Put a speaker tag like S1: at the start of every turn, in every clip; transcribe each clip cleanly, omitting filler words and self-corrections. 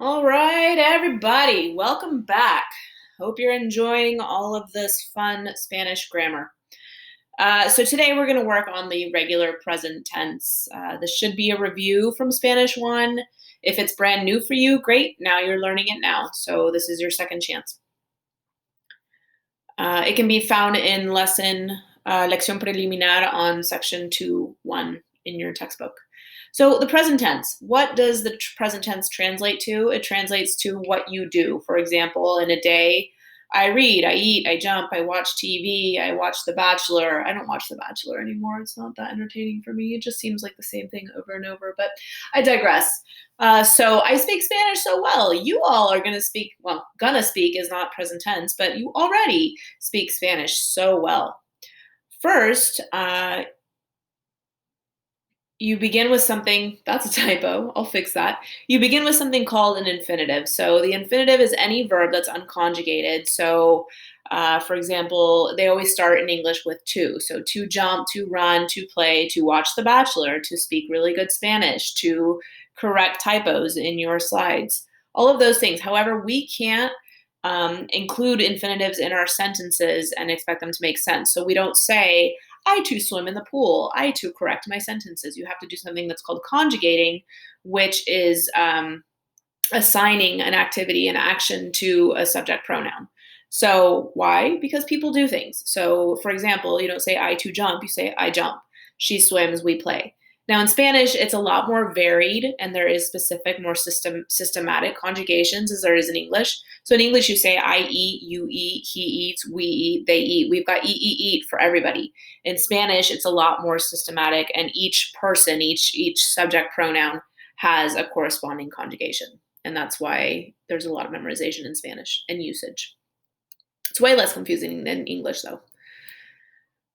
S1: All right, everybody, welcome back. Hope you're enjoying all of this fun Spanish grammar. So today we're going to work on the regular present tense. This should be a review from Spanish 1. If it's brand new for you, great. Now you're learning it now. So this is your second chance. It can be found in Lección Preliminar on section 2.1 in your textbook. So the present tense, what does the present tense translate to? It translates to what you do. For example, in a day, I read, I eat, I jump, I watch TV, I watch The Bachelor. I don't watch The Bachelor anymore. It's not that entertaining for me. It just seems like the same thing over and over, but I digress. So I speak Spanish so well. You all are going to speak, well, gonna speak is not present tense, but you already speak Spanish so well. First, you begin with something, that's a typo, I'll fix that. You begin with something called an infinitive. So the infinitive is any verb that's unconjugated. So for example, they always start in English with to. So to jump, to run, to play, to watch The Bachelor, to speak really good Spanish, to correct typos in your slides. All of those things. However, we can't include infinitives in our sentences and expect them to make sense. So we don't say, I too swim in the pool. I too correct my sentences. You have to do something that's called conjugating, which is assigning an activity, an action to a subject pronoun. So why? Because people do things. So for example, you don't say I too jump, you say I jump. She swims, we play. Now in Spanish, it's a lot more varied and there is specific, more systematic conjugations as there is in English. So in English, you say I eat, you eat, he eats, we eat, they eat. We've got eat for everybody. In Spanish, it's a lot more systematic and each person, each subject pronoun has a corresponding conjugation. And that's why there's a lot of memorization in Spanish and usage. It's way less confusing than English though.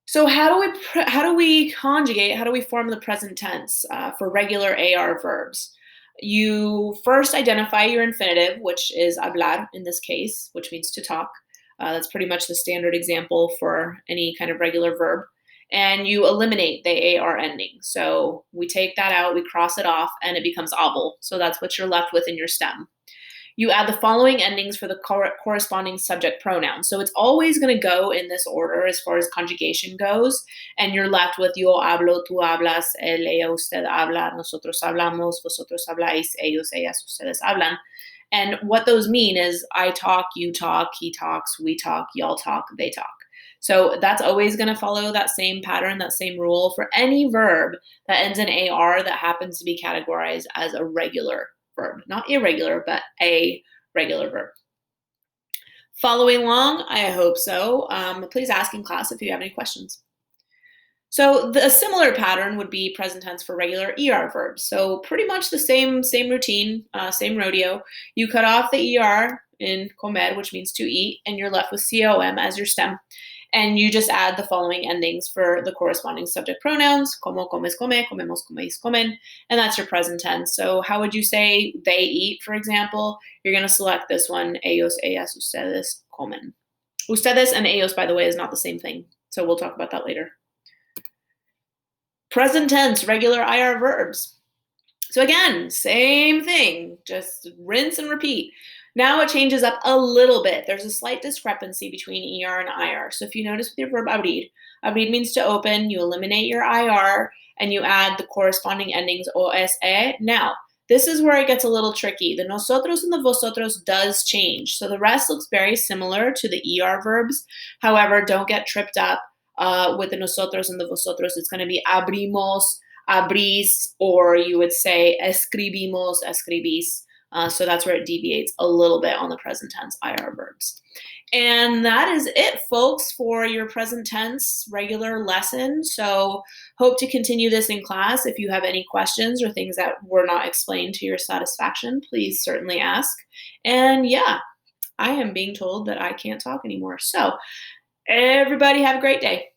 S1: So how do we conjugate? How do we form the present tense for regular AR verbs? You first identify your infinitive, which is hablar in this case, which means to talk. That's pretty much the standard example for any kind of regular verb. And you eliminate the AR ending. So we take that out, we cross it off, and it becomes habl. So that's what you're left with in your stem. You add the following endings for the corresponding subject pronoun. So it's always going to go in this order as far as conjugation goes. And you're left with yo hablo, tú hablas, él, ella, usted habla, nosotros hablamos, vosotros habláis, ellos, ellas, ustedes hablan. And what those mean is I talk, you talk, he talks, we talk, y'all talk, they talk. So that's always going to follow that same pattern, that same rule for any verb that ends in AR that happens to be categorized as a regular verb, not irregular, but a regular verb. Following along, I hope so. Please ask in class if you have any questions. So a similar pattern would be present tense for regular ER verbs. So pretty much the same routine, same rodeo. You cut off the ER in comer, which means to eat, and you're left with COM as your stem. And you just add the following endings for the corresponding subject pronouns, como, comes, come, comemos, coméis, comen, and that's your present tense. So how would you say they eat, for example? You're going to select this one, ellos, ellas, ustedes, comen. Ustedes and ellos, by the way, is not the same thing. So we'll talk about that later. Present tense, regular IR verbs. So again, same thing, just rinse and repeat. Now it changes up a little bit. There's a slight discrepancy between ER and IR. So if you notice with your verb abrir means to open, you eliminate your IR, and you add the corresponding endings OS, E. Now, this is where it gets a little tricky. The nosotros and the vosotros does change. So the rest looks very similar to the ER verbs. However, don't get tripped up with the nosotros and the vosotros. It's going to be abrimos, abrís, or you would say escribimos, escribís. So that's where it deviates a little bit on the present tense IR verbs. And that is it, folks, for your present tense regular lesson. So hope to continue this in class. If you have any questions or things that were not explained to your satisfaction, please certainly ask. And yeah, I am being told that I can't talk anymore. So everybody have a great day.